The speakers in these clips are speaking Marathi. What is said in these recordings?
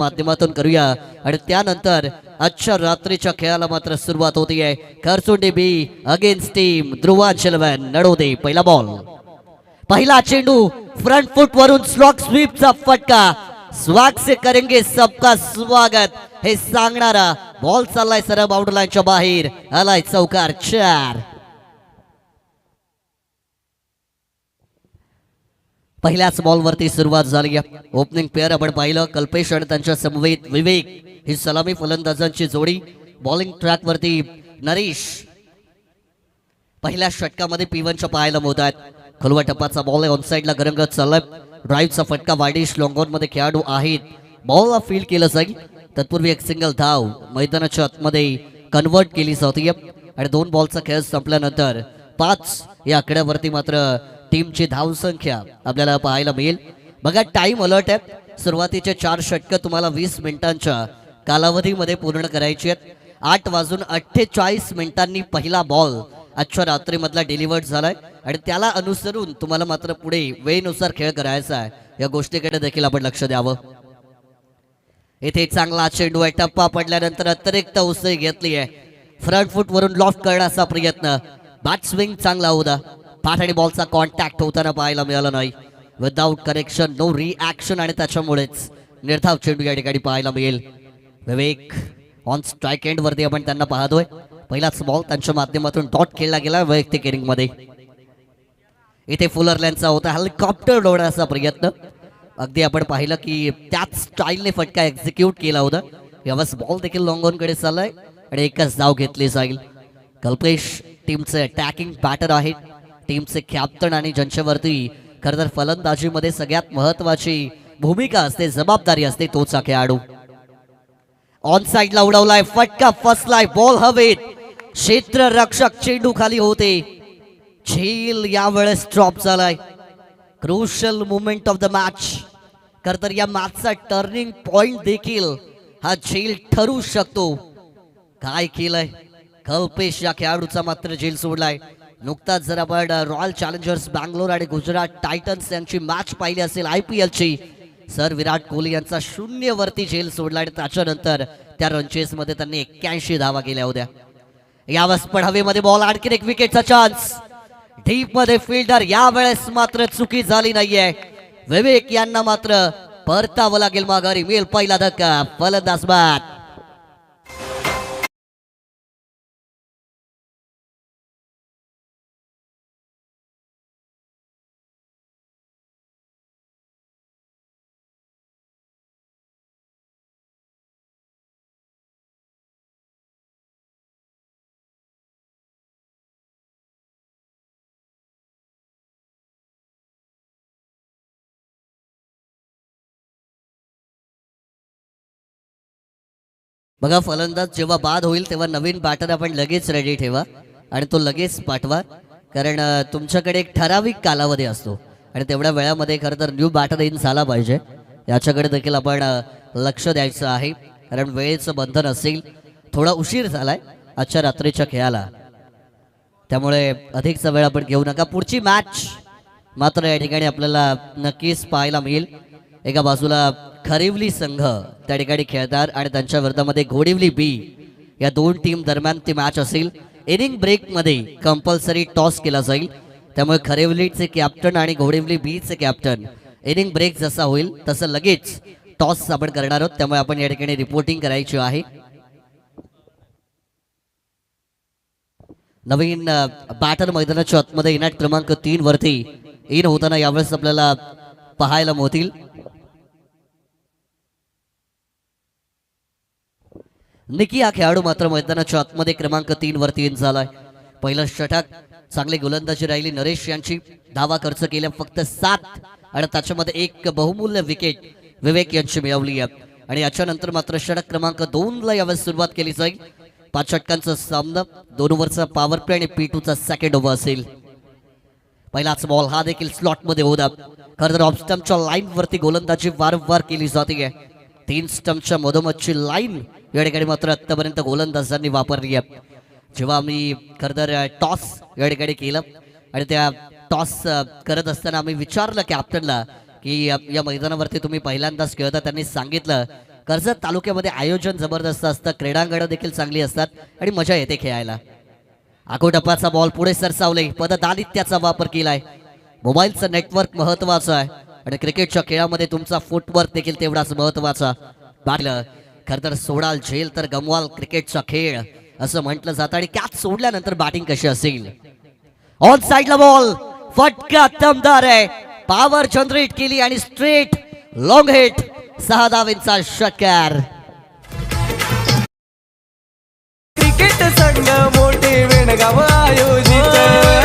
माध्यमातून करूया आणि त्यानंतर आजच्या रात्रीच्या खेळाला मात्र सुरुवात होतीये. Kharsundi B against team Dhruvanchal Nadode. पहिला बॉल, पहिला चेंडू फ्रंट फुट वरून स्लॉक स्वीपचा फटका. स्वाग से करेंगे सबका स्वागत हे सांगणारा बॉल चाललाय सरळ बाउंड्री लाईनच्या बाहेर. आलाय चौकार 4. पहिल्याच बॉलवरती सुरुवात झाली. ओपनिंग पेअर आपण पाहिलं, कल्पेश आणि त्यांच्या समवेत विवेक ही सलामी फलंदाजांची जोडी. बॉलिंग ट्रॅक वरती नरेश पहिल्या षटकामध्ये P1च्या पाहायला मिळतात. खोलवा टप्पाचा बॉल ऑन साइडला गरंगत चाललाय. ड्राईव्हचा फटका वायडिश लॉंगॉन मध्ये खेळाडू आहेत. बॉलला फील्ड केलं जाईल. तत्पूर्वी एक सिंगल धाव मैदानाच्या आतमध्ये कन्वर्ट केली जाते आणि 2 बॉलचा खेळ संपल्यानंतर 5 या आकड्यावरती मात्र टीमची धावसंख्या आपल्याला पाहायला मिळेल. बघा टाइम अलर्ट आहे. सुरुवातीचे 4 षटक तुम्हाला 20 मिनिटांच्या कालावधीमध्ये पूर्ण करायची आहेत. 8:48 पहिला बॉल आजच्या रात्रीमधला डिलिव्हर्ड झालाय आणि त्याला अनुसरून तुम्हाला मात्र पुढे वेळेनुसार खेळ करायचा आहे. या गोष्टीकडे देखील आपण लक्ष द्यावं. इथे चांगला चेंडू आहे. टप्पा पडल्यानंतर अतिरिक्त उसळी घेतली आहे. फ्रंट फुट वरून लॉफ्ट करण्याचा प्रयत्न. बॅट स्विंग चांगला होता. पाठ आणि बॉलचा कॉन्टॅक्ट होताना पाहायला मिळाला नाही. विदाउट करेक्शन, नो रिॲक्शन आणि त्याच्यामुळेच निर्धाव चेंडू या ठिकाणी पाहायला मिळेल. विवेक ऑन स्ट्राईक एंड वरती आपण त्यांना पाहतोय. पहिलाच बॉल त्यांच्या माध्यमातून डॉट खेळला गेला वैयक्तिक इनिंग मध्ये. इथे फुलरलँडचा होता हेलिकॉप्टर उडवण्याचा प्रयत्न. अगदी आपण पाहिलं की त्याच स्टाईलने फटका एक्झिक्यूट केला होता. यावेळेस बॉल देखील लॉंग ऑन कडे चाललाय आणि एकच धाव घेतली जाईल. कल्पेश टीमचे अटॅकिंग बॅटर आहेत, टीमचे कॅप्टन आणि ज्यांच्यावरती खरं तर फलंदाजीमध्ये सगळ्यात महत्वाची भूमिका असते, जबाबदारी असते, तोच हा खेळाडू. ऑन साइडला उडवलाय फटका, फसलाय बॉल हवेत. क्षेत्ररक्षक चेंडू खाली होते. झेल यावेळेस ड्रॉप झालाय. Crucial movement of the match. खरं तर या मॅचचा टर्निंग पॉइंट देखील हा झेल ठरू शकतो. काय केलंय कल्पेश या खेळाडूचा मात्र झेल सोडलाय. नुकताच जर आपण रॉयल चॅलेंजर्स बँगलोर आणि गुजरात टायटन्स यांची मॅच पाहिली असेल IPL ची, सर विराट कोहली यांचा 0 वरती झेल सोडला आणि त्याच्यानंतर त्या रनचेस मध्ये त्यांनी 81 धावा केल्या होत्या. यावेळेस पण हवेमध्ये बॉल, आणखीन एक विकेटचा चान्स. डीप मध्ये फिल्डर, यावेळेस मात्र चुकी झाली नाहीये. विवेक यांना मात्र परतावं लागेल माघारी. मिळेल पहिला धक्का. फलंदाज बाद. बघा फलंदाज जेव्हा बाद होईल तेव्हा नवीन बॅटर आपण लगेच रेडी ठेवा आणि तो लगेच पाठवा. कारण तुमच्याकडे एक ठराविक कालावधी असतो आणि तेवढ्या वेळामध्ये खरं तर न्यू बॅटर इन झाला पाहिजे. याच्याकडे देखील आपण लक्ष द्यायचं आहे. कारण वेळेचं बंधन असेल. थोडा उशीर झालाय आजच्या रात्रीच्या खेळाला, त्यामुळे अधिकचा वेळ आपण घेऊ नका. पुढची मॅच मात्र या ठिकाणी आपल्याला नक्कीच पाहायला मिळेल. एका बाजूला खरिवली संघ त्या ठिकाणी खेळतात आणि त्यांच्या विरोधामध्ये घोडिवली बी या 2 टीम दरम्यान ती मॅच असेल. इनिंग ब्रेक मध्ये कंपल्सरी टॉस केला जाईल. त्यामुळे खरिवलीचे कॅप्टन आणि घोडिवली बीचे कॅप्टन इनिंग ब्रेक जसा होईल तसं लगेच टॉस आपण करणार आहोत. त्यामुळे आपण या ठिकाणी रिपोर्टिंग करायची आहे. नवीन बॅटर मैदानाच्या आतमध्ये इनॅट क्रमांक 3 वरती इन होताना यावेळेस आपल्याला पाहायला मिळतील. निकी हा खेळाडू मात्र मैदानाच्या आतमध्ये क्रमांक 3 वरती इन झालाय. पहिलं षटक चांगली गोलंदाजी राहिली नरेश यांची. धावा खर्च केल्या फक्त 7 आणि त्याच्यामध्ये एक बहुमूल्य विकेट विवेक यांची मिळवली आहे. आणि याच्यानंतर मात्र षटक क्रमांक 2 ला यावेळेस सुरुवात केली जाईल. 5 षटकांचा सामना, 2 ओव्हरचा पॉवर प्ले आणि P2चा सेकंड ओव्हर असेल. पहिलाच बॉल हा देखील स्लॉट मध्ये होता. खरं तर ऑफ स्टंपच्या लाईन वरती गोलंदाजी वारंवार केली जाते. 3 स्टंपच्या मधोमधची लाईन या ठिकाणी मात्र आतापर्यंत गोलंदाजांनी वापरली आहे. जेव्हा आम्ही खरं तर टॉस या ठिकाणी केलं आणि त्या टॉस करत असताना आम्ही विचारलं कॅप्टनला की या मैदानावरती तुम्ही पहिल्यांदाच खेळता. त्यांनी सांगितलं कर्जत तालुक्यामध्ये आयोजन जबरदस्त असतं, क्रीडांगणं देखील चांगली असतात आणि मजा येते खेळायला. आखोटप्पाचा बॉल पुढे सरसावले, पददालित्याचा वापर केलाय. मोबाईलचं नेटवर्क महत्वाचं आहे आणि क्रिकेटच्या खेळामध्ये तुमचा फुटवर्क देखील तेवढाच महत्वाचा. पाहिलं खरं तर सोडाल झेल तर गमवाल क्रिकेटचा खेळ असं म्हटलं जातं आणि कॅच सोडल्यानंतर बॅटिंग कशी असेल. ऑन साइडला बॉल फटका दमदार आहे, पॉवर जनरेट केली आणि स्ट्रेट लॉंग हिट, 6 धावांचा षटकार. क्रिकेट संघ मोठे वेणगाव आयोजित,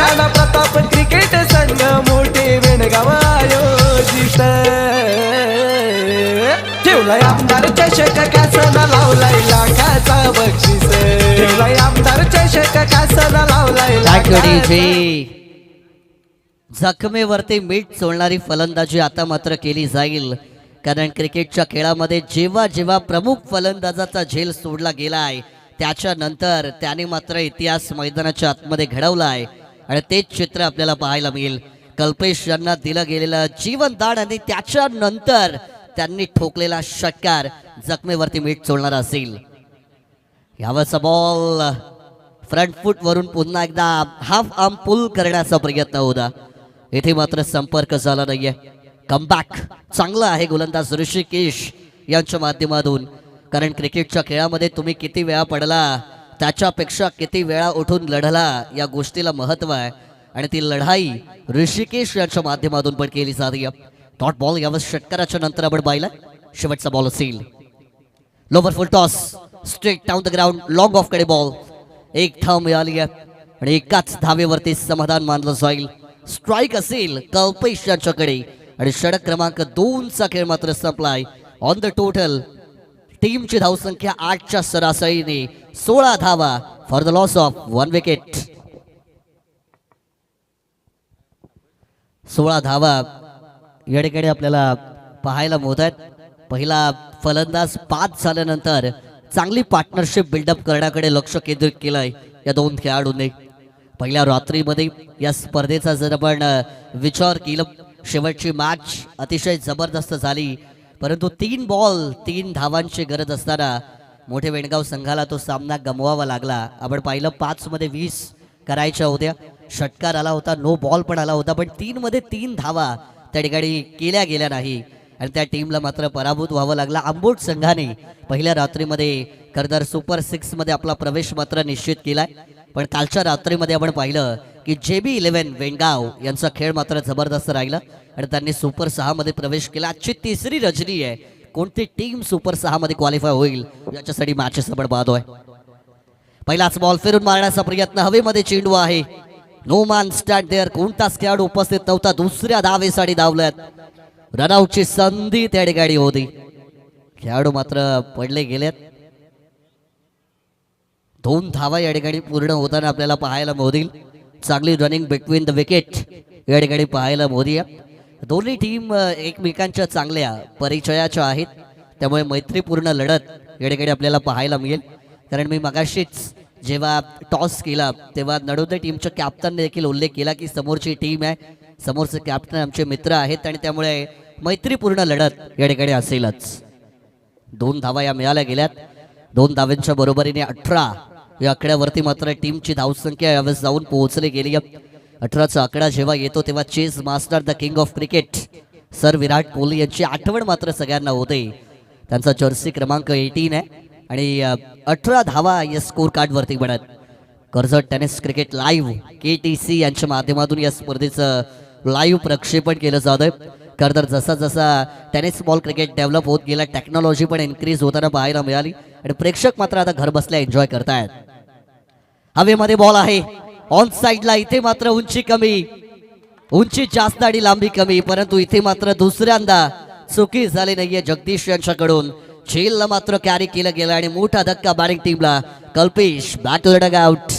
राणा प्रताप क्रिकेट संघ मोठे वेणगाव आयोजित. ठेवलाय आमदार चषक कासना लावलाय लाखाचा बक्षीस, ठेवलाय आमदार चषक कासना लावलाय लाखाचा. जखमेवरती मीठ चोळणारी फलंदाजी आता मात्र केली जाईल, कारण क्रिकेटच्या खेळामध्ये जेव्हा जेव्हा प्रमुख फलंदाजाचा झेल सोडला गेलाय त्याच्यानंतर त्याने मात्र इतिहास मैदानाच्या आतमध्ये घडवलाय आणि तेच चित्र आपल्याला पाहायला मिळेल. कल्पेश यांना दिलं गेलेलं जीवनदान आणि त्याच्यानंतर त्यांनी ठोकलेला षटकार जखमेवरती मीठ चोळणारा असेल. यावरचा बॉल फ्रंट फूट वरून पुन्हा एकदा हाफ आर्म पुल करण्याचा प्रयत्न होता, इथे मात्र संपर्क झाला नाहीये. कमबॅक चांगला आहे गोलंदाज ऋषिकेश यांच्या माध्यमातून, कारण क्रिकेटच्या खेळामध्ये तुम्ही किती वेळा पडला त्याच्यापेक्षा किती वेळा उठून लढला या गोष्टीला महत्व आहे आणि ती लढाई ऋषिकेश यांच्या माध्यमातून पण केली जाते. डॉट बॉल यावर षटकाराच्या नंतर आपण पाहिला शेवटचा बॉल असेल. Lower full toss straight down the ground, long of कडे बॉल. एक धाव मिळाली आहे आणि एकाच धावेवरती समाधान मानलं जाईल. स्ट्राईक असेल कल्पेश यांच्याकडे आणि षटक क्रमांक 2चा खेळ मात्र संपलाय. ऑन द टोटल टीमची धावसंख्या 8च्या सरासरीने 16 धावा for the loss of 1 wicket. 16 धावा या ठिकाणी आपल्याला पाहायला मिळतात. पहिला फलंदाज 5 झाल्यानंतर चांगली पार्टनरशिप बिल्डअप करण्याकडे लक्ष केंद्रित केलंय या दोन खेळाडूंनी. पहिल्या रात्रीमध्ये या स्पर्धेचा जर आपण विचार केला, शेवटची मॅच अतिशय जबरदस्त झाली, परंतु 3 बॉल 3 धावांची गरज असताना मोठे वेणगाव संघाला तो सामना गमवावा लागला. आपण पाहिलं 5 मध्ये 20 करायच्या होत्या, षटकार आला होता, नो बॉल पण आला होता, पण 3 मध्ये 3 धावा त्या ठिकाणी केल्या गेल्या नाही आणि त्या टीमला मात्र पराभूत व्हावं लागला. आंबोट संघाने पहिल्या रात्रीमध्ये खरंतर सुपर 6 मध्ये आपला प्रवेश मात्र निश्चित केलाय, पण कालच्या रात्रीमध्ये आपण पाहिलं की JB11 वेणगाव यांचा खेळ मात्र जबरदस्त राहिला आणि त्यांनी सुपर 6 मध्ये प्रवेश केला. आजची तिसरी रजनी आहे, कोणती टीम सुपर 6 मध्ये क्वालिफाय होईल याच्यासाठी मॅचेस आपण पाहतोय. पहिलाच बॉल फिरून मारण्याचा प्रयत्न, हवेमध्ये चेंडू आहे, नो मॅन स्टँड देअर, कोणताच खेळाडू उपस्थित नव्हता. दुसऱ्या धावेसाठी धावल्यात, रनआउटची संधी त्या ठिकाणी होती, खेळाडू मात्र पडले गेलेत. 2 धावा या ठिकाणी पूर्ण होताना आपल्याला पाहायला मिळतील. चांगली रनिंग बिटवीन द विकेट या ठिकाणी पाहायला मोदी. दोन्ही टीम एकमेकांच्या चांगल्या परिचयाच्या आहेत, त्यामुळे मैत्रीपूर्ण लढत या ठिकाणी आपल्याला पाहायला मिळेल. कारण मी मगाशीच जेव्हा टॉस केला तेव्हा नडोदे टीमच्या कॅप्टनने देखील उल्लेख केला की समोरची टीम आहे, समोरचे कॅप्टन आमचे मित्र आहेत आणि त्यामुळे मैत्रीपूर्ण लढत या ठिकाणी असेलच. 2 धावा या मिळाल्या गेल्यात. 2 धावांच्या बरोबरीने 18 या आकड्यावरती मात्र टीमची धावसंख्या यावेळेस जाऊन पोहोचली गेली. 18चा आकडा जेव्हा येतो तेव्हा chase master the king of cricket sir Virat Kohli यांची आठवण मात्र सगळ्यांना होते. त्यांचा जर्सी क्रमांक 18 आहे आणि 18 धावा या स्कोर कार्डवरती बनत. Karjat tennis cricket live KTC यांच्या माध्यमातून या स्पर्धेचं लाईव्ह प्रक्षेपण केलं जातं. खरं तर जसा जसा टेनिस बॉल क्रिकेट डेव्हलप होत गेला, टेक्नॉलॉजी पण इन्क्रीज होताना पाहायला मिळाली आणि प्रेक्षक मात्र आता घर बसल्या एन्जॉय करतायत. हवेमध्ये बॉल आहे, ऑन साइडला, इथे मात्र उंची कमी, उंची जास्त आणि लांबी कमी, परंतु इथे मात्र दुसऱ्यांदा चुकी झाली नाहीये जगदीश यांच्याकडून. झेलला मात्र कॅरी केलं गेलं आणि मोठा धक्का बॅटिंग टीमला. Kalpesh back to the dugout.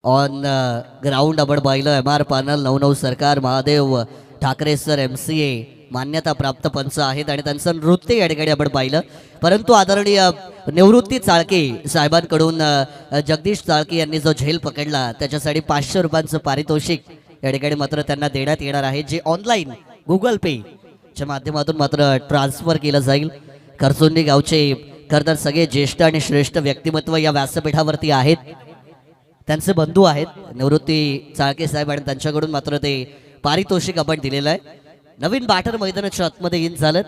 On ground आपण पाहिलं एम आर पॅनल 99 सरकार महादेव ठाकरे सर MCA मान्यता प्राप्त पंच आहेत आणि त्यांचं नृत्य या ठिकाणी आपण पाहिलं. परंतु आदरणीय निवृत्ती चाळके साहेबांकडून जगदीश चाळके यांनी जो झेल पकडला त्याच्यासाठी 500 रुपयांचं पारितोषिक या ठिकाणी मात्र त्यांना देण्यात येणार आहे, जे ऑनलाईन गुगल पे च्या माध्यमातून मात्र ट्रान्सफर केलं जाईल. खरसुंडी गावचे खरं तर सगळे ज्येष्ठ आणि श्रेष्ठ व्यक्तिमत्व या व्यासपीठावरती आहेत, त्यांचे बंधू आहेत निवृत्ती चाळके साहेब आणि त्यांच्याकडून मात्र ते पारितोषिक आपण दिलेलं आहे. नवीन बॅटर मैदानाच्या आतमध्ये इन झालं.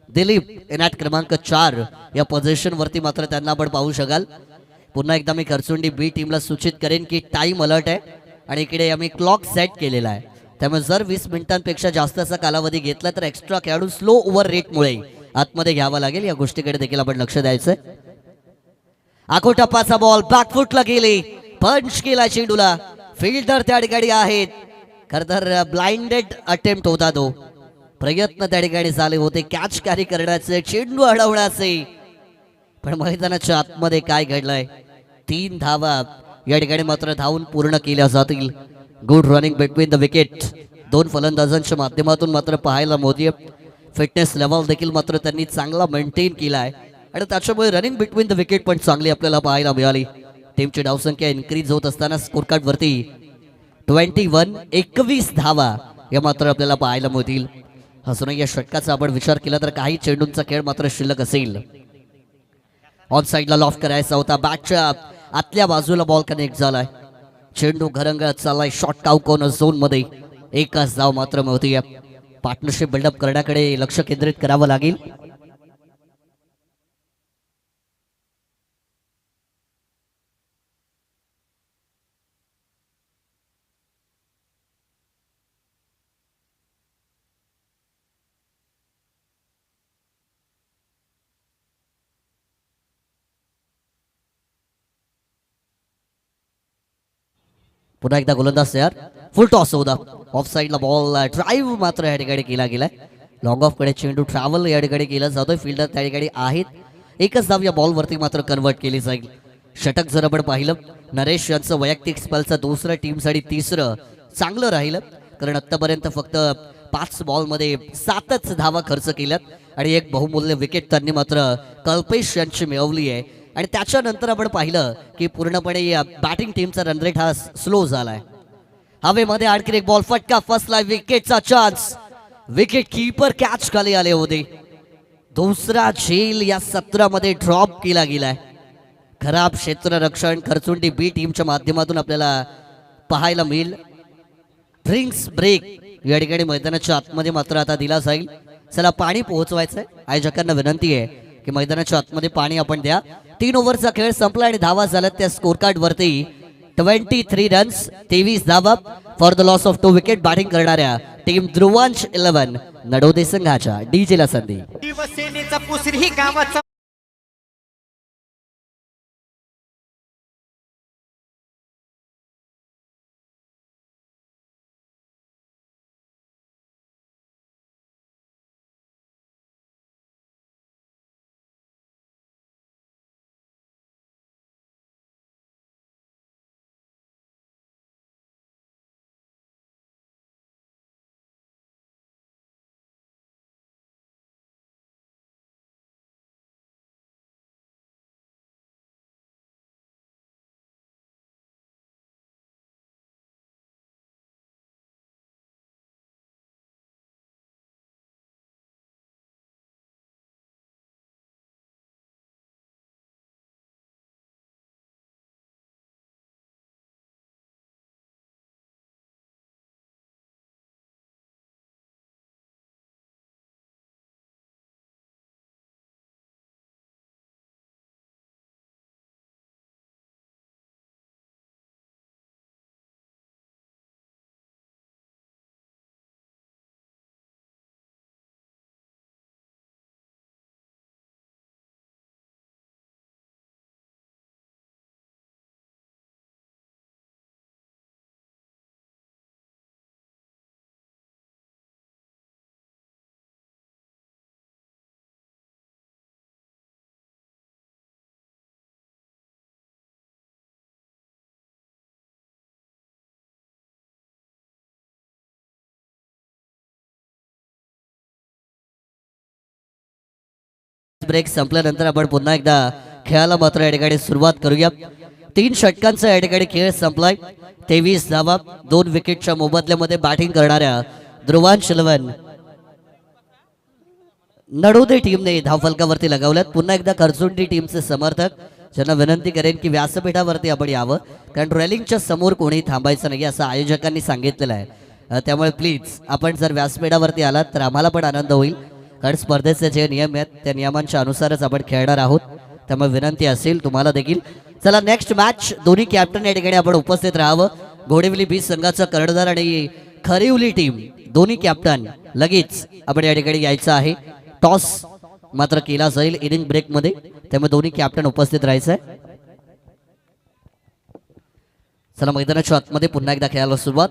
दिलीप इनॅट क्रमांक 4 या पोझिशन वरती मात्र त्यांना आपण पाहू शकाल. पुन्हा एकदा मी खरसुंडी बी टीमला सूचित करेन की टाइम अलर्ट आहे आणि इकडे आम्ही क्लॉक सेट केलेला आहे, त्यामुळे जर 20 मिनिटांपेक्षा जास्तचा कालावधी घेतला तर एक्स्ट्रा खेळाडू स्लो ओव्हर रेटमुळे आतमध्ये घ्यावा लागेल. या गोष्टीकडे देखील आपण लक्ष द्यायचंय. आखो टप्पाचा बॉल बॅकफुटला गेले, पंच केला चेंडूला, फिल्डर त्या ठिकाणी आहेत. खर तर ब्लाइंडेड अटेम्प्ट होता तो, प्रयत्न त्या ठिकाणी झाले होते कॅच कॅरी करण्याचे, चेंडू अडवण्याचे, पण मैदानाच्या आतमध्ये काय घडलंय, 3 धावा या ठिकाणी मात्र धावून पूर्ण केल्या जातील. Good running between the wicket, 2 फलंदाजांच्या माध्यमातून मात्र पाहायला मोदी. फिटनेस लेवल देखील मात्र त्यांनी चांगला मेंटेन केला आहे आणि त्याच्यामुळे रनिंग बिटवीन द विकेट पण चांगली आपल्याला पाहायला मिळाली. टीमची धावसंख्या इन्क्रीज होत असताना स्कोर कार्ड वरती 21 धावा या मात्र आपल्याला पाहायला मिळतील. अजूनही या षटकाचा आपण विचार केला तर काही चेंडूंचा खेळ मात्र शिल्लक असेल. ऑन साइडला लॉफ करायचा होता, बॅटच्या आतल्या बाजूला बॉल कनेक्ट झालाय, चेंडू घरंगळत चाललाय शॉर्ट काउ कॉर्नर झोन मध्ये. एकच धाव मात्र मिळते. पार्टनरशिप बिल्डअप करण्याकडे लक्ष केंद्रित करावं लागेल. पुन्हा एकदा गोलंदाज तयार, फुल टॉस होता, ऑफ साइडला बॉल ड्राईव्ह मात्र या ठिकाणी केला गेलाय. लॉंग ऑफ कडे चेंडू ट्रॅव्हल या ठिकाणी केला जातोय, फिल्डर त्या ठिकाणी आहेत. एकच धाव या बॉल वरती मात्र कन्वर्ट केली जाईल. षटक जर आपण पाहिलं, नरेश यांचं वैयक्तिक स्पेलचं दुसरं टीमसाठी तिसरं चांगलं राहिलं, कारण आतापर्यंत फक्त 5 बॉलमध्ये 7च धावा खर्च केल्यात आणि एक बहुमूल्य विकेट त्यांनी मात्र कल्पेश यांची मिळवली आहे. आणि त्याच्यानंतर आपण पाहिलं की पूर्णपणे बॅटिंग टीमचा रन रेट हा स्लो झालाय. हवेमध्ये आणखी एक बॉल फटका फसलाय, विकेटचा चान्स, विकेट कीपर कॅच खाली आले होते. दुसरा झेल या सत्रामध्ये ड्रॉप केला गेलाय. खराब क्षेत्ररक्षण खरचुंडी बी टीमच्या माध्यमातून आपल्याला पाहायला मिळेल. ड्रिंक्स ब्रेक या ठिकाणी मैदानाच्या आतमध्ये मात्र आता दिला जाईल. चला पाणी पोहोचवायचंय, आयोजकांना विनंती आहे की मैदानाच्या आतमध्ये पाणी आपण द्या. 3 ओव्हरचा खेळ संपला आणि धावा झाल्यात त्या स्कोर कार्ड वरती 23 रन्स 23 धावा for the loss of 2 wicket. Batting करणाऱ्या टीम ध्रुवांश 11 नडोदे संघाच्या डीजेला संधी. शिवसेनेचा पुसरी गावाचा ब्रेक संपल्यानंतर आपण पुन्हा एकदा खेळाला मात्र या ठिकाणी सुरुवात करूया. 3 षटकांचा या ठिकाणी खेळ संपलाय. 23 धावा 2 विकेटच्या मोबदल्यामध्ये बॅटिंग करणाऱ्या ध्रुवांश लवन नडोदे टीमने धावफलकावरती लगावल्यात. पुन्हा एकदा करचुंडी टीमचे समर्थक ज्यांना विनंती करेन की व्यासपीठावरती आपण यावं, कारण रॅलिंगच्या समोर कोणी थांबायचं नाही असं आयोजकांनी सांगितलेलं आहे. त्यामुळे प्लीज आपण जर व्यासपीठावरती आलात तर आम्हाला पण आनंद होईल, कारण स्पर्धेचे जे नियम आहेत त्या नियमांच्या अनुसारच आपण खेळणार आहोत. त्यामुळे विनंती असेल तुम्हाला देखील. चला नेक्स्ट मॅच दोन्ही कॅप्टन या ठिकाणी आपण उपस्थित राहावं. घोडेवली बीच संघाचा कर्णधार आणि खरिवली टीम दोन्ही कॅप्टन लगेच आपण या ठिकाणी यायचं आहे. टॉस मात्र केला जाईल इनिंग ब्रेक मध्ये, त्यामुळे दोन्ही कॅप्टन उपस्थित राहायचं आहे. चला मैदानाच्या आतमध्ये पुन्हा एकदा खेळायला सुरुवात.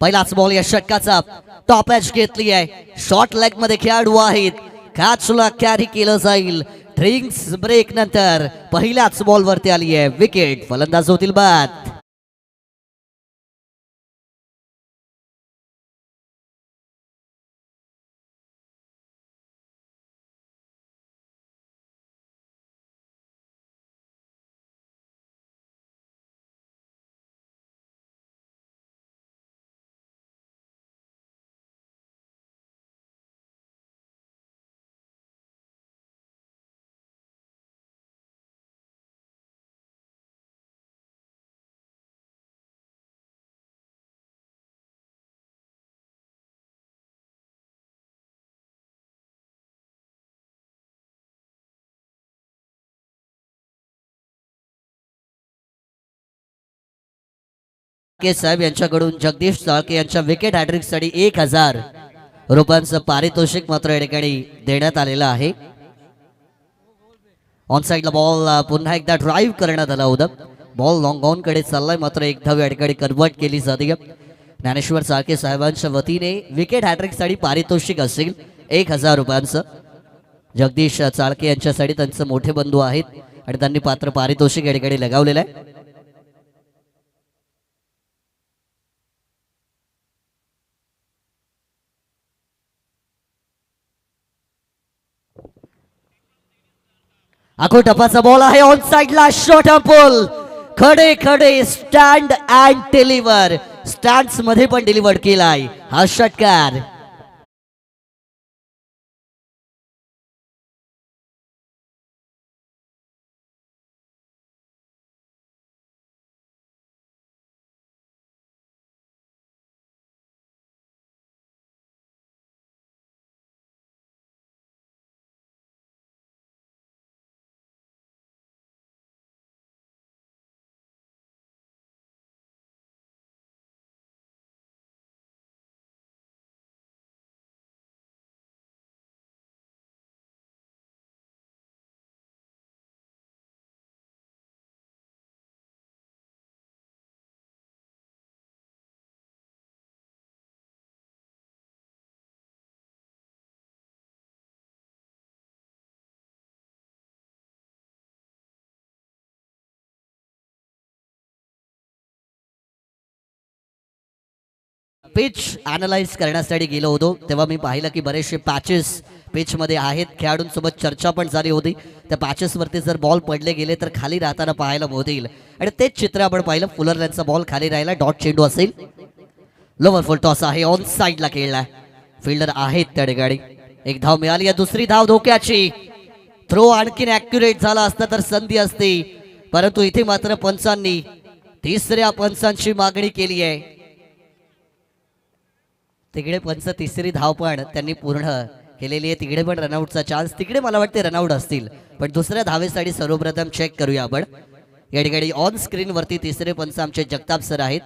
पहिलाच बॉल या षटकाचा टॉप एज घेतली आहे. शॉर्ट लेग मध्ये खेळाडू आहेत. कॅचला कॅरी केलं जाईल. ड्रिंक्स ब्रेक नंतर पहिल्याच बॉल वरती आली आहे विकेट. फलंदाज होतील बाद. के साहेब यांच्याकडून जगदीश चाळके यांच्या विकेट हॅट्रिक साठी 1000 रुपयांचं पारितोषिक मात्र या ठिकाणी देण्यात आलेलं आहे. ऑन साइडला बॉल पुन्हा एकदा ड्राईव्ह करण्यात आला होता. बॉल लॉंग ऑन कडे चाललाय, मात्र एक धाव या ठिकाणी कन्वर्ट केली जाते. ज्ञानेश्वर चाळके साहेबांच्या वतीने विकेट हॅट्रिक साठी पारितोषिक असेल 1000 रुपयांचं. जगदीश चाळके यांच्यासाठी त्यांचे मोठे बंधू आहेत आणि त्यांनी पात्र पारितोषिक या ठिकाणी लगावलेलं आहे. आखो टपाचा बॉल आहे. ऑन साइडला शॉर्ट पुल. खडे खडे स्टँड अँड डिलिव्हर. स्टँड्स मध्ये पण डिलिव्हर केलाय हा षटकार. पिच अनालाइज करण्यासाठी गेलो होतो तेव्हा मी पाहिलं की बरेचसे पॅचेस पिच मध्ये आहेत. खेळाडूंसोबत चर्चा पण झाली होती. त्या पॅचेस वरती जर बॉल पडले गेले तर खाली राहताना पाहायला मिळतील आणि तेच चित्र आपण पाहिलं. फुलर यांचा बॉल खाली राहिला. डॉट चेंडू असेल. लोवर फुल टॉस आहे. ऑन साइडला खेळला. फिल्डर आहेत त्या ठिकाणी. एक धाव मिळाली आहे. दुसरी धाव धोक्याची. थ्रो आणखीन ॲक्युरेट झाला असता तर संधी असते, परंतु इथे मात्र पंचांनी तिसऱ्या पंचांची मागणी केली आहे. तिकडे पंच तिसरी धाव पण त्यांनी पूर्ण केलेली आहे. तिकडे पण रनआउटचा चान्स. तिकडे मला वाटते रनआउट असतील, पण दुसऱ्या धावेसाठी सर्वप्रथम चेक करूया आपण. या ठिकाणी ऑन स्क्रीन वरती तिसरे पंच आमचे जगताप सर आहेत.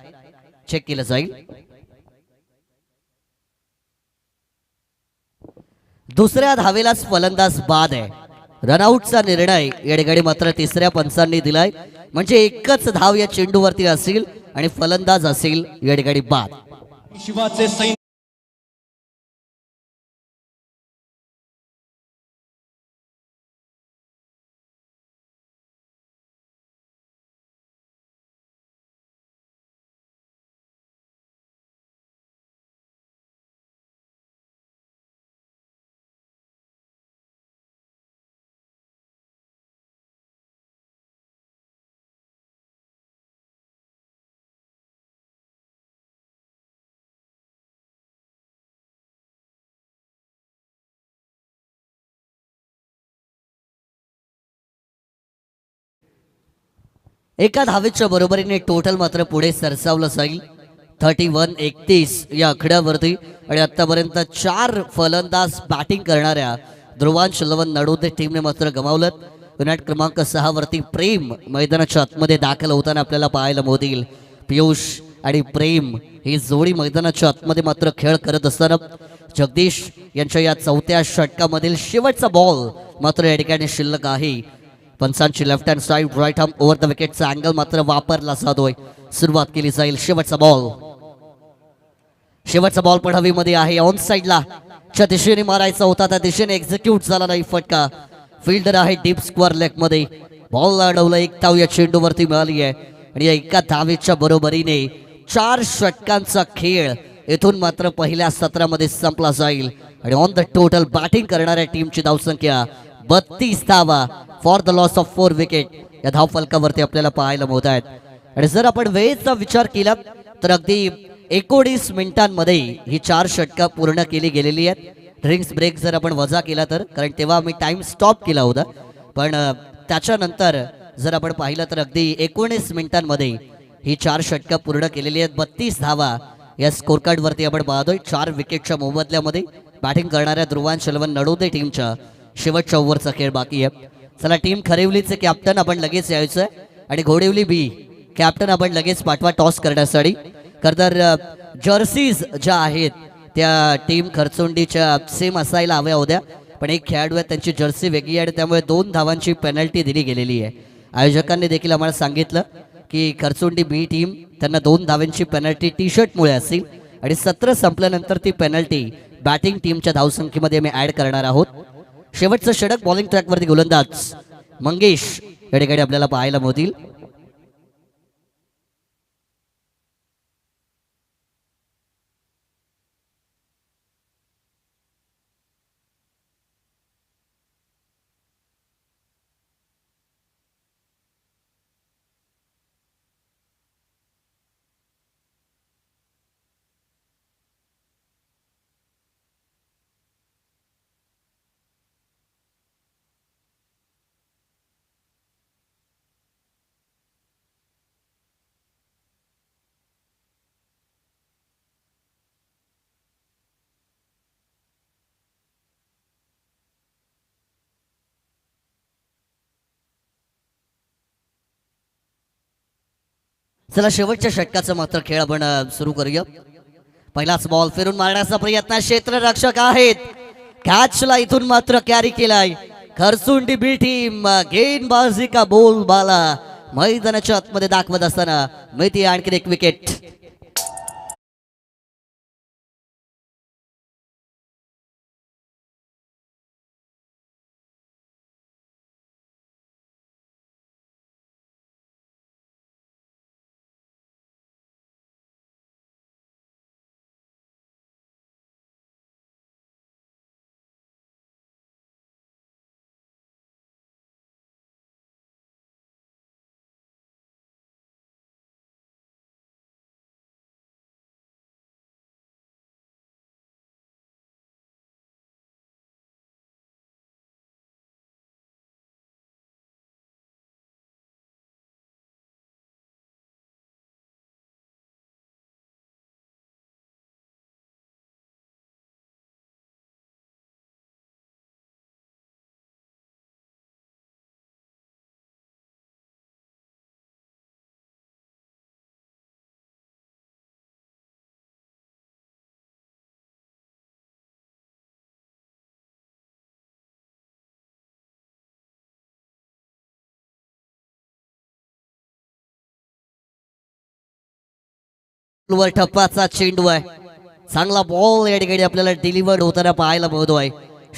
चेक केलं जाईल. दुसऱ्या धावेलाच फलंदाज बाद आहे. रनआउटचा निर्णय या ठिकाणी मात्र तिसऱ्या पंचांनी दिलाय, म्हणजे एकच धाव या चेंडूवरती असेल आणि फलंदाज असेल या ठिकाणी बाद. शिवाचे एका धावेच्या बरोबरीने टोटल मात्र पुढे सरसावलं जाईल 31-31 या आकड्यावरती. आणि आतापर्यंत 4 फलंदाज बॅटिंग करणाऱ्या ध्रुवांश लवन नडोदे टीमने मात्र गमावलं. विनाट क्रमांक 6 वरती प्रेम मैदानाच्या आतमध्ये दाखल होताना आपल्याला पाहायला मोदील. पियुष आणि प्रेम ही जोडी मैदानाच्या आतमध्ये मात्र खेळ करत असताना जगदीश यांच्या या 4थ्या षटकामधील शेवटचा बॉल मात्र या ठिकाणी शिल्लक आहे. पंचांची left hand side right hand over the विकेटचा अँगल मात्र वापरला जातोय. सुरुवात केली जाईल. शेवटचा बॉल पण हवेमध्ये आहे. ऑन साइडला च्या दिशेने मारायचा होता, त्या दिशेने एक्झिक्यूट झाला नाही फटका. फिल्डर आहे डीप स्क्वेअर लेग मध्ये. बॉल अडवलं. 1 धाव या चेंडूवरती मिळाली आहे. आणि या एका धावेच्या बरोबरीने 4 षटकांचा खेळ येथून मात्र पहिल्या सत्रामध्ये संपला जाईल. आणि ऑन द टोटल बॅटिंग करणाऱ्या टीमची धावसंख्या 32 धावा for the loss of 4 wicket या धावफलकावरती आपल्याला पाहायला मिळत आहेत. आणि जर आपण वेळेचा विचार केला तर अगदी 19 मिनिटांमध्ये ही 4 षटकं पूर्ण केली गेलेली आहेत. ड्रिंक्स ब्रेक जर आपण वजा केला तर, कारण तेव्हा आम्ही टाइम स्टॉप केला होता, पण त्याच्यानंतर जर आपण पाहिलं तर अगदी 19 मिनिटांमध्ये ही 4 षटकं पूर्ण केलेली आहेत. 32 धावा या स्कोर कार्ड वरती आपण पाहतोय. 4 विकेटच्या मोबदल्यामध्ये बॅटिंग करणाऱ्या ध्रुवांश लवन नडोदे टीमच्या शेवटच्या ओव्हरचा खेळ बाकी आहे. चला, टीम खरेवलीचे कॅप्टन आपण लगेच यायचं आहे आणि घोडेवली बी कॅप्टन आपण लगेच पाठवा टॉस करण्यासाठी. तर जर्सीज ज्या आहेत त्या टीम खरचोंडीच्या सेम असायला हव्या होत्या, पण एक खेळाडू आहे त्यांची जर्सी वेगळी आहे, त्यामुळे 2 धावांची पेनल्टी दिली गेलेली आहे. आयोजकांनी देखील आम्हाला सांगितलं की खरचोंडी बी टीम त्यांना 2 धावांची पेनल्टी टी शर्टमुळे असेल आणि सत्र संपल्यानंतर ती पेनल्टी बॅटिंग टीमच्या धावसंख्येमध्ये आम्ही ऍड करणार आहोत. शेवटचं षटक बॉलिंग ट्रॅकवरती गोलंदाज मंगेश या ठिकाणी आपल्याला पाहायला मिळतील. चला, शेवटच्या षटकाचा मात्र खेळ आपण सुरू करूया. पहिलाच बॉल फिरून मारण्याचा प्रयत्न. क्षेत्ररक्षक आहेत. कॅचला इथून मात्र कॅरी केलाय खरसुंडी बी टीम. गेंदबाजी का बोल बाला मैदानाच्या आतमध्ये दाखवत असताना मिळते आणखी एक विकेट. वर टप्पाचा चेंडू आहे. चांगला बॉल या ठिकाणी आपल्याला डिलिव्हर्ड होताना पाहायला मिळतोय.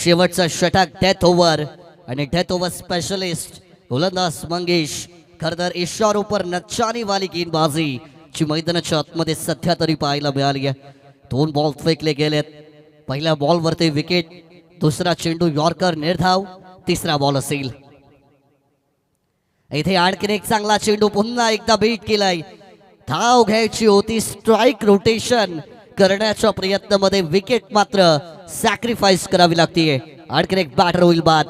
शेवटचा षटक डेथ ओव्हर आणि डेथ ओव्हर स्पेशलिस्ट गोलंदाज मंगेश. खरं तर इशारोपर नच्चानी वाली गेंदबाजी ची मैदानाच्या आतमध्ये सध्या तरी पाहायला मिळाली आहे. 2 बॉल फेकले गेलेत. पहिल्या बॉल वरती विकेट, दुसरा चेंडू यॉर्कर निर्धाव, तिसरा बॉल असेल. इथे आणखीन एक चांगला चेंडू पुन्हा एकदा बीट केलाय. धाव घ्यायची होती. स्ट्राईक रोटेशन करण्याच्या प्रयत्नामध्ये विकेट मात्र सॅक्रिफाईस करावी लागते. आणखीन एक बॅटर होईल बाद.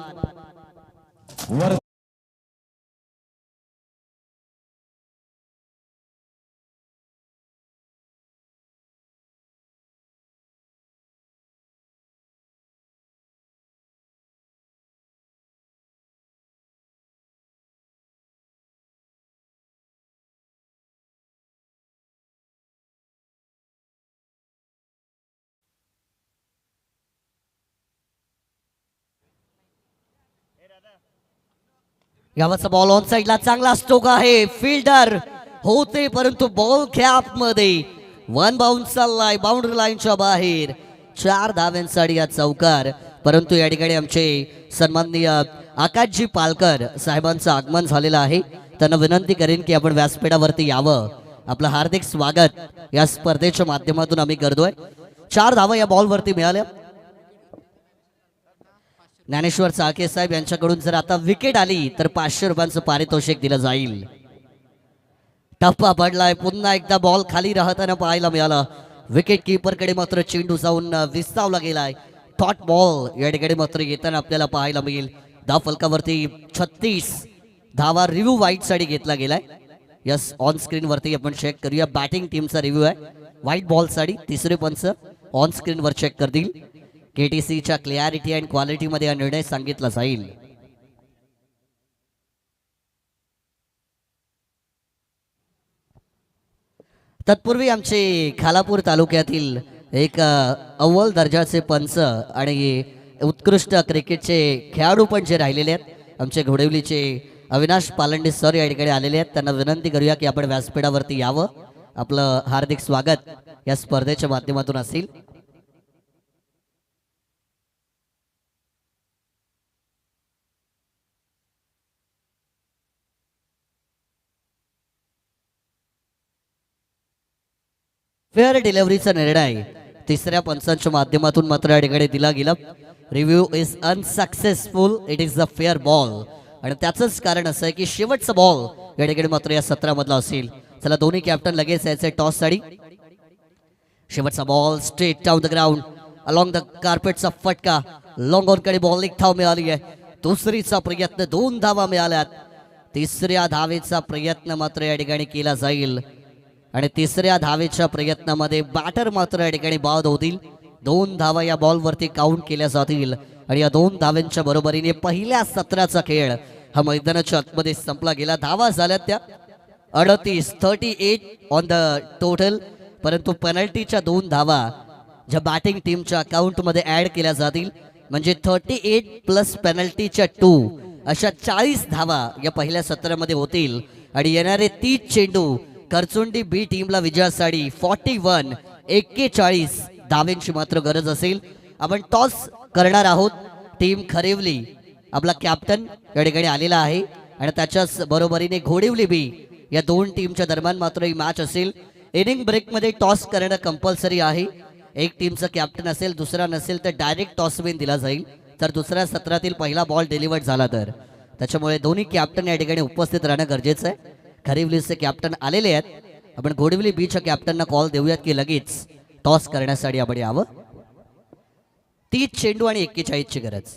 यावरचा बॉल ऑन साइडला चांगला स्ट्रोक आहे. फिल्डर होते परंतु बॉल गॅप मध्ये वन बाउन्स चाललाय बाउंड्री लाईनच्या बाहेर. 4 धाव्यांसाठी या चौकार. परंतु या ठिकाणी आमचे सन्माननीय आकाशजी पालकर साहेबांचं आगमन झालेलं आहे. त्यांना विनंती करेन की आपण व्यासपीठावरती यावं. आपलं हार्दिक स्वागत या स्पर्धेच्या माध्यमातून आम्ही करतोय. 4 धावा या बॉलवरती मिळाल्या. ज्ञानेश्वर चाळके साहेब यांच्याकडून जर आता विकेट आली तर 500 रुपयांचं पारितोषिक दिलं जाईल. टप्पा पडलाय. पुन्हा एकदा बॉल खाली राहताना पाहायला मिळाला. विकेट किपरकडे मात्र चेंडू जाऊन विस्तावला गेलाय. टॉट बॉल या ठिकाणी मात्र येताना आपल्याला पाहायला मिळेल. धाव फलकावरती 36 धावा रिव्ह्यू वाईट साठी घेतला गेलाय. यस ऑन स्क्रीन वरती आपण चेक करूया. बॅटिंग टीमचा रिव्ह्यू आहे. व्हाईट बॉल साठी तिसरे पंच ऑन स्क्रीन वर चेक करतील. केटीसीच्या क्लॅरिटी अँड क्वालिटी मध्ये हा निर्णय सांगितला जाईल. तत्पूर्वी आमचे खालापूर तालुक्यातील एक अव्वल दर्जाचे पंच आणि उत्कृष्ट क्रिकेटचे खेळाडू पण जे राहिलेले आहेत आमचे घोडवलीचे अविनाश पालंडे सर या ठिकाणी आलेले आहेत. त्यांना विनंती करूया की आपण व्यासपीठावरती यावं. आपलं हार्दिक स्वागत या स्पर्धेच्या माध्यमातून असेल. फेअर डिलिव्हरीचा निर्णय तिसऱ्या पंचांच्या माध्यमातून मात्र या ठिकाणी दिला गेला. Review is unsuccessful. It is a fair ball. आणि त्याचंच कारण असं आहे की शेवटचा बॉल या ठिकाणी मात्र या सत्रामधला असेल. चला दोन्ही कॅप्टन लगेच यायचे टॉस साठी. शेवटचा ball straight down the ground along the कार्पेटचा फटका. लॉंग ऑन कडे बॉल एक धाव मिळाली आहे. दुसरीचा प्रयत्न 2 धावा मिळाल्यात. तिसऱ्या धावेचा प्रयत्न मात्र या ठिकाणी केला जाईल आणि तिसऱ्या धावेच्या प्रयत्नामध्ये बॅटर मात्र या ठिकाणी बाद होतील. 2 धावा या बॉलवरती काउंट केल्या जातील आणि या 2 धाव्यांच्या बरोबरीने पहिल्या सत्राचा खेळ हा मैदानाच्या आतमध्ये संपला गेला. धावा झाल्या त्या 38 ऑन द टोटल. परंतु पेनल्टीच्या 2 धावा ज्या बॅटिंग टीमच्या अकाउंटमध्ये ऍड केल्या जातील म्हणजे 38 प्लस पेनल्टीच्या 2 अशा 40 धावा या पहिल्या सत्रामध्ये होतील आणि येणारे 30 चेंडू करचुंडी बी टीमला विजयासाठी 41 धाव्यांची मात्र गरज असेल. आपण टॉस करणार आहोत. टीम खरेवली आपला कॅप्टन या ठिकाणी आलेला आहे आणि त्याच्याच बरोबरीने घोडिवली बी या 2 टीमच्या दरम्यान मात्र ही मॅच असेल. इनिंग ब्रेक मध्ये टॉस करणं कंपल्सरी आहे. एक टीमचा कॅप्टन असेल दुसरा नसेल तर डायरेक्ट टॉस विन दिला जाईल. तर दुसऱ्या सत्रातील पहिला बॉल डिलिव्हर्ड झाला तर त्याच्यामुळे दोन्ही कॅप्टन या ठिकाणी उपस्थित राहणं गरजेचं आहे. खरिवलीचे कॅप्टन आलेले आहेत. आपण घोडवली बीच्या कॅप्टनना कॉल देऊयात की लगेच टॉस करण्यासाठी आपण यावं. 30 चेंडू आणि 41 ची गरज.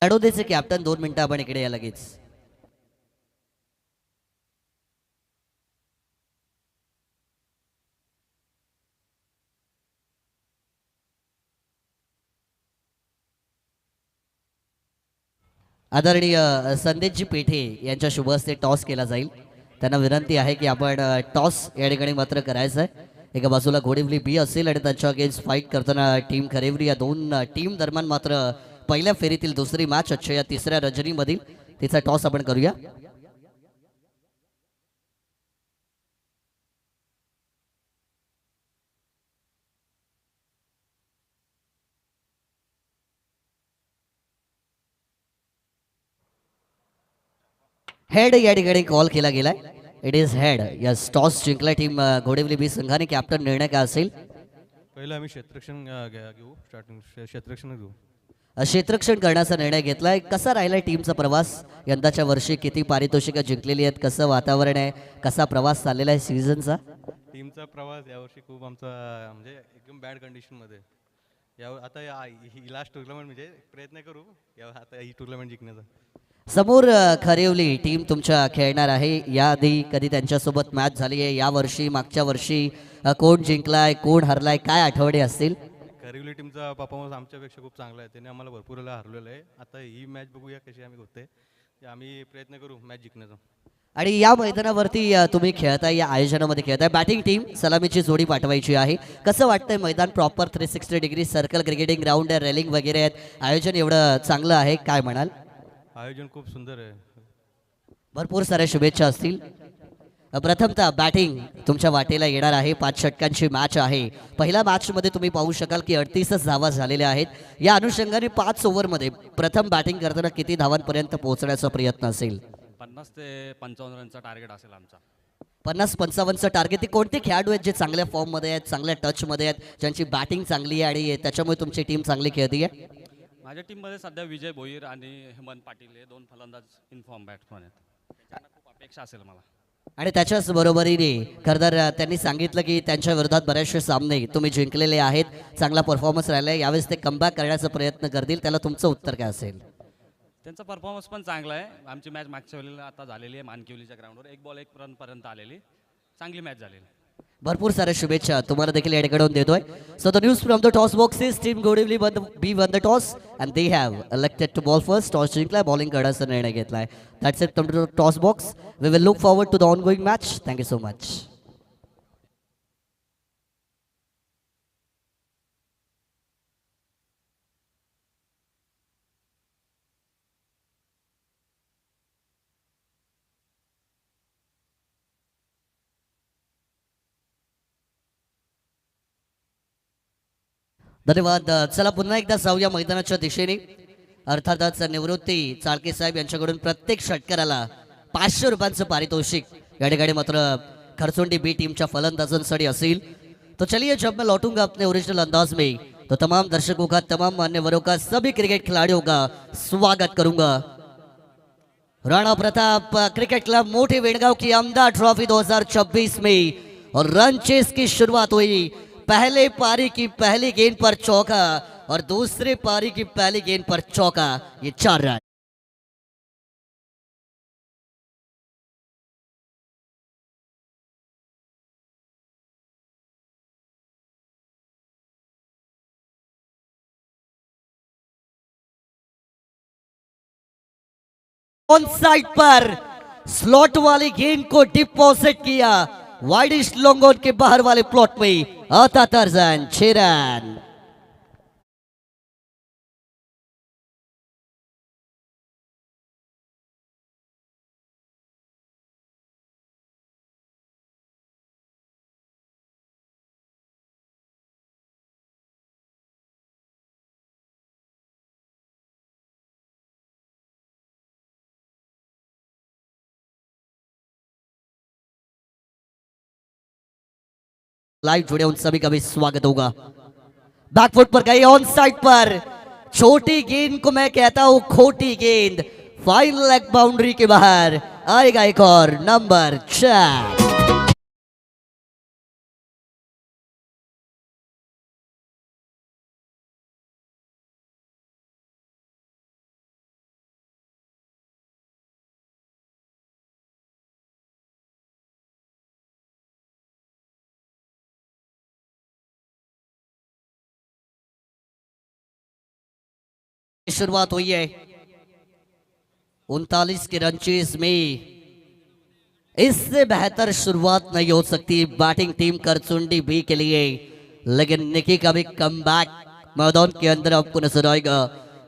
बडोदेचे कॅप्टन 2 मिनिटं आपण इकडे या लगेच. आदरणीय संदेशजी पेठे यांच्या शुभ हस्ते टॉस केला जाईल. त्यांना विनंती आहे की आपण टॉस या ठिकाणी मात्र करायचं आहे. एका बाजूला घोडिवली बी असेल आणि त्यांच्या अगेन्स्ट फाईट करताना टीम खरेवरी, या दोन टीम दरम्यान मात्र पहिल्या फेरीतील दुसरी मॅच आजच्या या तिसऱ्या रजनीमधील तिचा टॉस आपण करूया. हेड या ठिकाणी कॉल केला गेलाय. It is head. Yes, toss जिंकला टीम घोडिवली बी संघाने. कॅप्टन निर्णय काय असेल? पहिलं आम्ही क्षेत्ररक्षण घेऊ, स्टार्टिंग क्षेत्ररक्षण घेऊ. क्षेत्ररक्षण करण्याचा निर्णय घेतलाय. कसा राहिलाय टीमचा प्रवास यंदाच्या वर्षी? किती पारितोषिकं जिंकलेली आहेत? कसं वातावरण आहे? कसा प्रवास चाललेला आहे सीझनचा? टीमचा प्रवास यावर्षी खूप आमचा म्हणजे एकदम बॅड कंडिशनमध्ये. आता ही लास्ट टुर्नामेंट म्हणजे प्रयत्न करू आता ही टुर्नामेंट जिंकण्याचा. समोर खरेवली टीम तुमच्या खेळणार आहे. याआधी कधी त्यांच्यासोबत मॅच झाली आहे? या वर्षी, मागच्या वर्षी कोण जिंकलाय, कोण हरलाय, काय आठवडे असतील? खरिवली टीमचा परफॉर्मन्स आमच्यापेक्षा खूप चांगला आहे. त्याने आम्हाला भरपूर वेळा हरवलेलं आहे. आता ही मॅच बघूया कशी आम्ही होते. आम्ही प्रयत्न करू मॅच जिंकण्याचा. आणि या मैदानावरती तुम्ही खेळताय, या आयोजनामध्ये खेळताय. बॅटिंग टीम सलामीची जोडी पाठवायची आहे. कसं वाटतंय मैदान? Proper 360 degree circle cricketing ground आहे, रेलिंग वगैरे आहेत. आयोजन एवढं चांगलं आहे, काय म्हणाल? आयोजन खूप सुंदर आहे. भरपूर साऱ्या शुभेच्छा असतील. प्रथमतः बॅटिंग तुमच्या वाटेला येणार आहे. 5 षटकांची मॅच आहे. पहिल्या मॅचमध्ये तुम्ही पाहू शकाल की 38 धावा झालेल्या आहेत. या अनुषंगाने 5 ओव्हरमध्ये प्रथम बॅटिंग करताना किती धावांपर्यंत पोहोचण्याचा प्रयत्न असेल? 50 ते 55 रनचा टार्गेट असेल आमचा. 50-55चं टार्गेट. ते कोणते खेळाडू आहेत जे चांगल्या फॉर्ममध्ये आहेत, चांगल्या टचमध्ये आहेत, ज्यांची बॅटिंग चांगली आहे आणि त्याच्यामुळे तुमची टीम चांगली खेळते आहे? माझ्या टीममध्ये सध्या विजय भोईर आणि हेमंत पाटील हे 2 फलंदाज इनफॉर्म बॅट्समन आहेत. त्यांना खूप अपेक्षा असेल मला. आणि त्याच्याच बरोबरीने खरंतर त्यांनी सांगितलं की त्यांच्या विरोधात बरेचसे सामने तुम्ही जिंकलेले आहेत, चांगला परफॉर्मन्स राहिला आहे. यावेळेस ते कमबॅक करण्याचा प्रयत्न करतील. त्याला तुमचं उत्तर काय असेल? त्यांचा परफॉर्मन्स पण चांगला आहे. आमची मॅच मागच्या वेळेला आता झालेली आहे मानकिवलीच्या ग्राउंडवर. 1 बॉल 1 रनपर्यंत आलेली चांगली मॅच झालेली. भरपूर साऱ्या शुभेच्छा तुम्हाला देखील या ठिकाणी देतोय. So the news from the toss boxes, team Ghodivali B won the toss and they have elected to bowl first. Toss जिंकलाय, बॉलिंग करण्याचा निर्णय घेतलाय. That's it from the toss box. We will look forward to the ongoing match. Thank you so much. धन्यवाद. चला पुन्हा एकदा जाऊया मैदानाच्या दिशेने. अर्थातच निवृत्ती चाळके साहेब यांच्याकडून प्रत्येक षटकाराला 500 रुपयांचं पारितोषिक या ठिकाणी मात्र खरचोंडी बी टीमच्या फलंदाजांसाठी असेल. तो चलिए, जब मैं लौटूंगा अपने ओरिजिनल अंदाज में तो तमाम दर्शकों का, तमाम मान्यवरों का, सभी क्रिकेट खिलाड़ियों का स्वागत करूंगा. राणा प्रताप क्रिकेट क्लब मोटी वेणगांव की अमदा ट्रॉफी 2024 में और रन चेस की शुरुआत हुई. पहले पारी की पहली गेंद पर चौका और दूसरे पारी की पहली गेंद पर चौका. ये 4 रन. ऑन साइड पर स्लॉट वाली गेंद को डिपॉजिट किया. वाइडिश लॉन्ग ऑन के बाहर वाले प्लॉट में आता तर्जन 6 रन. लाइव जुड़े उन सभी का भी स्वागत होगा. बैकफुट पर गई, ऑन साइड पर छोटी गेंद को मैं कहता हूं खोटी गेंद. फाइनल लेग बाउंड्री के बाहर आएगा एक और नंबर 4. शुरुआत हुई है 39 के रन चेज में. इससे बेहतर शुरुआत नहीं हो सकती बैटिंग टीम करचुंडी बी के लिए, लेकिन निकी का भी कमबैक मैदान के अंदर आपको नजर आएगा।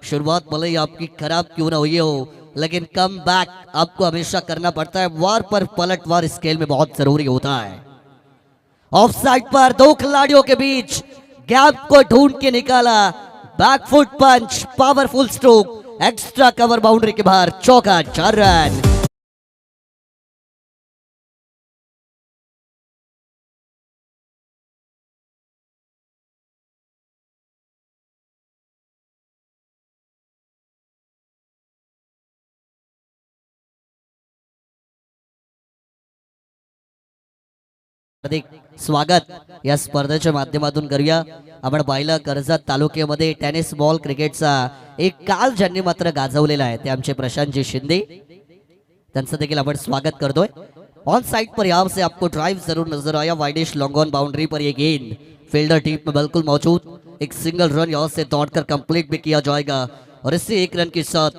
शुरुआत भले ही आपकी खराब क्यों ना हुई हो, लेकिन कमबैक आपको हमेशा करना पड़ता है। वार पर पलटवार इस खेल में बहुत जरूरी होता है। ऑफसाइड पर दो खिलाड़ियों के बीच गैप को ढूंढ के निकाला, back foot punch, powerful stroke, extra cover boundary के बाहर, चौका, 4 रन। हार्दिक स्वागत या स्पर्धेच्या माध्यमातून करूया। आपण पाहिलं कर्जत तालुक्यामध्ये टेनिस बॉल क्रिकेटचा एक काल ज्यांनी मात्र गाजवलेला आहे ते आमचे प्रशांतजी शिंदे, त्यांचं देखील आपण स्वागत करतोय। ऑन साइड पर यहाँ से आपको ड्राइव जरूर नजर आया, वाइडिश लॉन्ग ऑन बाउंड्री पर ये गेंद फील्डर टीप में बिल्कुल मौजूद, एक सिंगल रन यहाँ से दौड़कर कंप्लीट भी किया जाएगा और इसी एक रन के साथ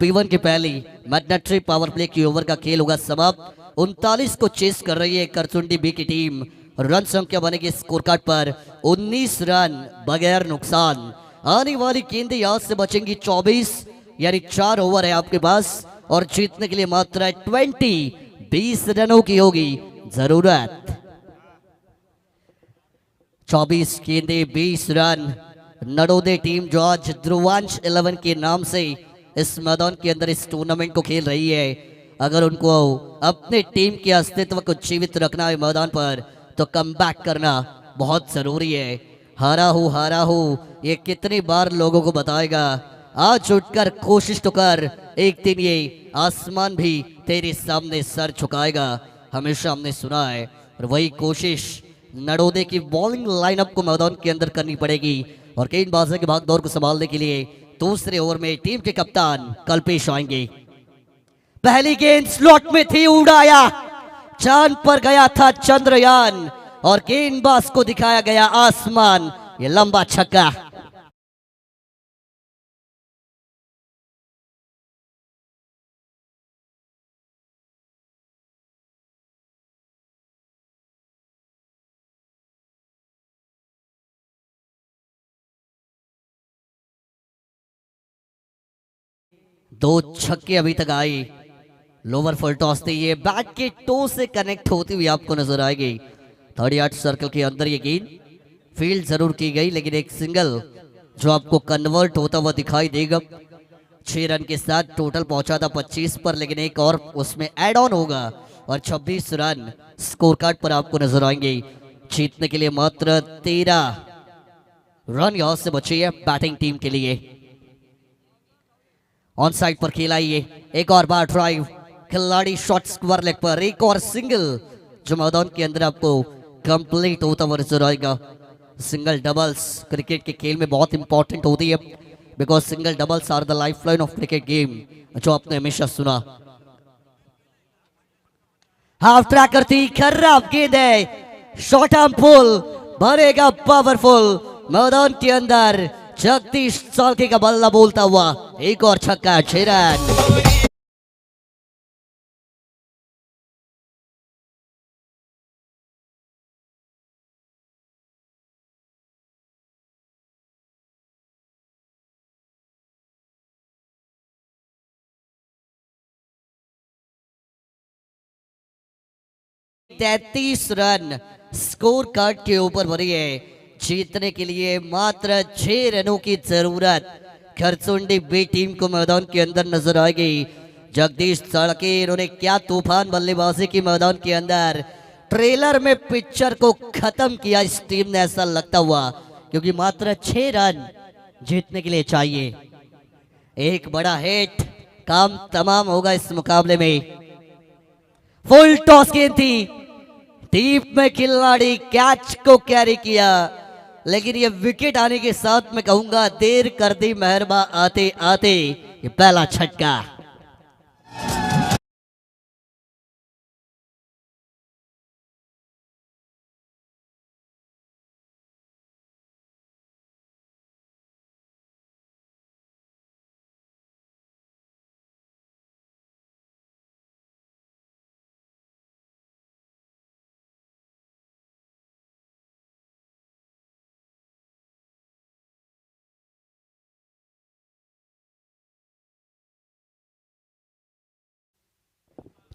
P1 की पहली मैग्नेटरी पावर प्ले की ओवर का खेल होगा समाप्त। 39 को चेस कर रही है करचुंडी बी की टीम। रन संख्या बनेगी स्कोर कार्ड पर 19 रन बगैर नुकसान। आने वाली गेंदें यहां से बचेंगी 24, यानी 4 ओवर है आपके पास और जीतने के लिए मात्र 20 रनों की होगी जरूरत। 24 गेंदे 20 रन। नड़ोदे टीम जो आज ध्रुवांश 11 के नाम से इस मैदान के अंदर इस टूर्नामेंट को खेल रही है, अगर उनको अपने टीम के अस्तित्व को जीवित रखना है मैदान पर तो कमबैक करना बहुत जरूरी है। हारा हूं ये कितनी बार लोगों को बताएगा, आज उठकर कोशिश तो कर, एक दिन ये आसमान भी तेरे सामने सर झुकाएगा। हमेशा हमने सुना है और वही कोशिश नड़ोदे की बॉलिंग लाइनअप को मैदान के अंदर करनी पड़ेगी और गेंदबाजी के भागदौड़ को संभालने के लिए दूसरे ओवर में टीम के कप्तान कल्पेश आएंगे। पहली गेंद स्लॉट में थी, उड़ाया, चांद पर गया था चंद्रयान और गेंदबाज को दिखाया गया आसमान। ये लंबा छक्का। दो छक्के अभी तक आई। लोअर फुल टॉस थी, ये बैट के टो से कनेक्ट होती हुई आपको नजर आएगी। 38 सर्कल के अंदर ये गेंद फील्ड जरूर की गई, लेकिन एक सिंगल जो आपको कन्वर्ट होता हुआ दिखाई देगा। 6 रन के साथ टोटल पहुंचा था 25 पर, लेकिन एक और उसमें ऐड ऑन होगा और 26 रन स्कोर कार्ड पर आपको नजर आएंगे। जीतने के लिए मात्र 13 रन यहां से बचे हैं बैटिंग टीम के लिए। ऑन साइड पर खेला ये एक और बार ड्राइव, खिलाड़ी शॉट स्क्वायर लेग पर, एक और सिंगल जो मैदान के अंदर आपको कंप्लीट होता हुआ नजर आएगा। सिंगल डबल्स क्रिकेट के खेल में बहुत इंपॉर्टेंट होती है, because single doubles are the lifeline of cricket game, जो आपने हमेशा सुना। हाफ ट्रैक करती, खराब गेंद है, शॉर्ट आर्म पुल, भरेगा पावरफुल मैदान के अंदर। जगदीश सालके का बल्ला बोलता हुआ एक और छक्का, 6 रन। तैतीस रन स्कोर कार्ड के ऊपर भरी है। जीतने के लिए मात्र 6 रनों की जरूरत खरचुंडी बी टीम को मैदान के अंदर नजर आएगी। जगदीश सड़के, इन्होंने क्या तूफान बल्लेबाजी की मैदान के अंदर। ट्रेलर में पिक्चर को खत्म किया इस टीम ने, ऐसा लगता हुआ, क्योंकि मात्र 6 रन जीतने के लिए चाहिए। एक बड़ा हिट, काम तमाम होगा इस मुकाबले में। फुल टॉस गेंद थी, डीप में खिलाड़ी कैच को कैरी किया, लेकिन ये विकेट आने के साथ मैं कहूंगा देर कर दी मेहरबा आते आते। ये पहला छक्का।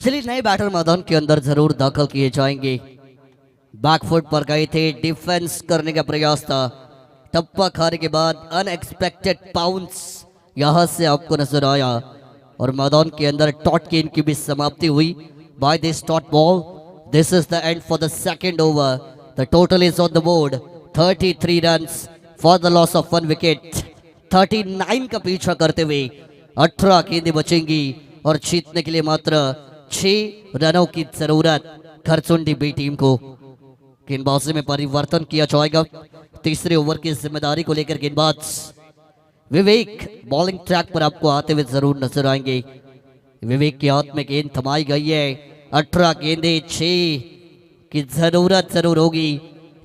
चलिए नए बैटर मैदान के अंदर जरूर दाखिल किए जाएंगे। बैकफुट पर गए थे, डिफेंस करने का प्रयास था, टप्पा खाने के बाद अनएक्सपेक्टेड पाउंस यहां से आपको नजर आया और मैदान के अंदर टॉट गेंद की भी समाप्ति हुई बाय दिस टॉट ball. This is the end for the second over. The total is on the board 33 runs for the loss of 1 wicket. 39 का पीछा करते हुए 18 गेंदें बचेंगी और जीतने के लिए मात्र 6 रनों की जरूरत खरचुंडी बी टीम को। गेंदबाजी में परिवर्तन किया जाएगा। तीसरे ओवर की जिम्मेदारी को लेकर गेंदबाज विवेक बॉलिंग ट्रैक पर आपको आते हुए जरूर नजर आएंगे। विवेक के हाथ में गेंद थमाई गई है। 18 गेंदें, 6 की जरूरत जरूर होगी।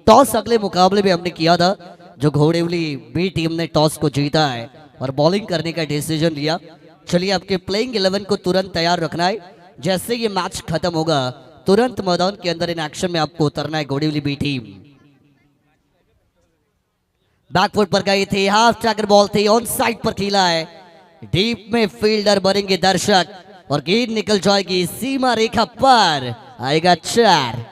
टॉस अगले मुकाबले में हमने किया था, जो घोड़ेवली बी टीम ने टॉस को जीता है और बॉलिंग करने का डिसीजन लिया। चलिए आपके प्लेइंग 11 को तुरंत तैयार रखना है। जैसे ये मैच खत्म होगा तुरंत मैदान के अंदर इन एक्शन में आपको उतरना है। घोड़ेवली बी टीम बैकफुट पर गई थी, हाफ ट्रैकर बॉल थी, ऑन साइड पर खेला है। डीप में फील्डर बनेंगे दर्शक और गेंद निकल जाएगी सीमा रेखा पर, आएगा 4।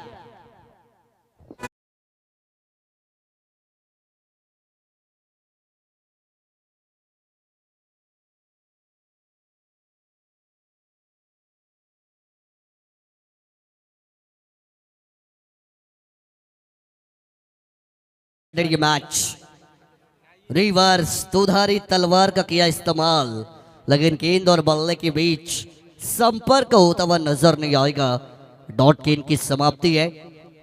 ये मैच रिवर्स दुधारी तलवार का किया इस्तेमाल, लेकिन गेंद और बल्ले के बीच संपर्क होता हुआ नजर नहीं आएगा। डॉट गेंद की समाप्ति है।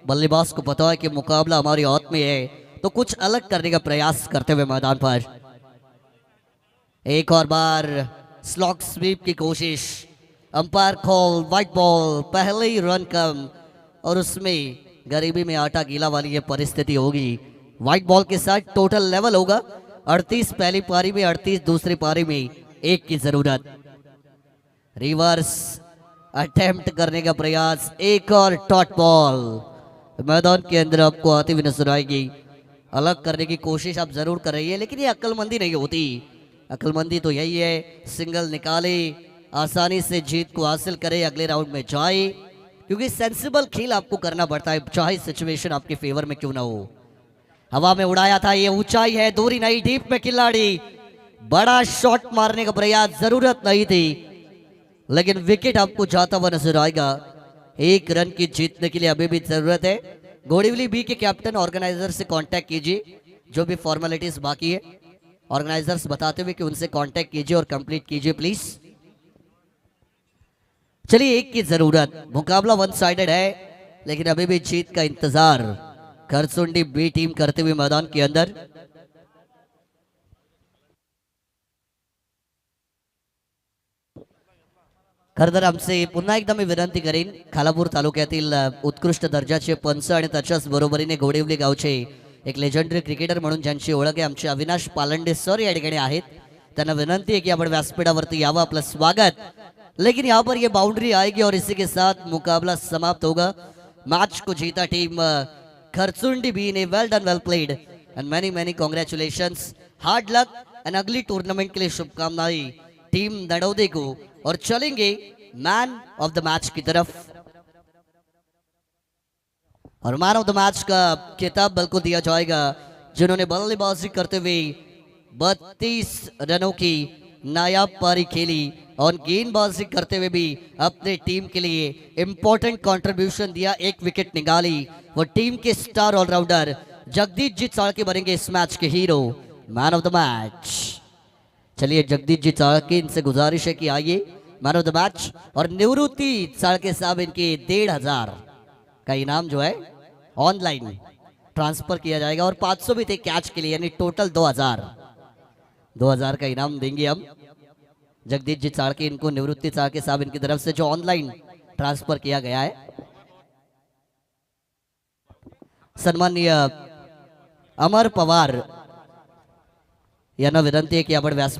बल्लेबाज को पता है कि मुकाबला हमारे हाथ में है, तो कुछ अलग करने का प्रयास करते हुए मैदान पर एक और बार स्लॉग स्वीप की कोशिश। अंपायर कॉल वाइट बॉल, पहले ही रन कम और उसमें गरीबी में आटा गीला वाली ये परिस्थिति होगी। व्हाइट बॉल के साथ टोटल लेवल होगा 38 पहली पारी में, 38 दूसरी पारी में, 1 की जरूरत। रिवर्स अटेम्प्ट करने का प्रयास, एक और टॉट बॉल मैदान के अंदर आपको आती हुई नजर आएगी। अलग करने की कोशिश आप जरूर कर रही है, लेकिन ये अक्लमंदी नहीं होती। अक्लमंदी तो यही है सिंगल निकाले, आसानी से जीत को हासिल करे, अगले राउंड में जाए, क्योंकि सेंसिबल खेल आपको करना पड़ता है, चाहे सिचुएशन आपके फेवर में क्यों ना हो। हवा में उड़ाया था, ये ऊंचाई है, दूरी नहीं, डीप में खिलाड़ी, बड़ा शॉट मारने का प्रयास, जरूरत नहीं थी, लेकिन विकेट आपको जाता हुआ नजर आएगा। 1 रन की जीतने के लिए अभी भी जरूरत है। घोड़ेवली बी के कैप्टन ऑर्गेनाइजर से कांटेक्ट कीजिए, जो भी फॉर्मेलिटीज बाकी है ऑर्गेनाइजर्स बताते हुए कि उनसे कांटेक्ट कीजिए और कंप्लीट कीजिए प्लीज। चलिए 1 की जरूरत, मुकाबला 1 साइडेड है, लेकिन अभी भी जीत का इंतजार खरसुंडी बी टीम करते हुए मैदान के अंदर। खरं आमचे पुन्हा एकदा मी विनंती करेन, खालापूर तालुक्यातील उत्कृष्ट दर्जाचे पंच आणि त्याच्याच बरोबरीने घोडेवली गावचे एक लेजेंडरी क्रिकेटर म्हणून ज्यांची ओळख आहे आमचे अविनाश पालंडे सर या ठिकाणी आहेत। त्यांना विनंती है कि आपण व्यासपीठावरती यावं, आपलं स्वागत। लेकिन यहाँ पर ये बाउंड्री आएगी और इसी के साथ मुकाबला समाप्त होगा। मैच को जीता टीम खरचुंडी बी ने। Well done, well played and many many congratulations, hard luck and अगली टूर्नामेंट के लिए शुभकामनाएं टीम नड़ौदे को। और चलेंगे मैन ऑफ द मैच की तरफ, और मैन ऑफ द मैच का खिताब बल को दिया जाएगा जिन्होंने बल्लेबाजी करते हुए 32 रनों की नायाब पारी खेली और गेंदबाजी करते हुए भी अपने टीम के लिए इंपॉर्टेंट कंट्रीब्यूशन दिया, 1 विकेट निकाली। वो टीम के स्टार ऑलराउंडर जगदीश जी चाळके बनेंगे इस मैच के hero, man of the match. चलिए जगदीश जी चाळके, इनसे गुजारिश है कि आइए मैन ऑफ द मैच। और निवृत्ति चाळके साहब, इनके 1500 का इनाम जो है ऑनलाइन ट्रांसफर किया जाएगा और 500 भी थे कैच के लिए, यानी टोटल 2000 का इनाम देंगे हम। जगदीश जी चाळके, इनको निवृत्ति चाळके साहब इनकी तरफ से जो ऑनलाइन ट्रांसफर किया गया है। सन्माननीय अमर पवार यांना विनंती आहे की आपण व्यास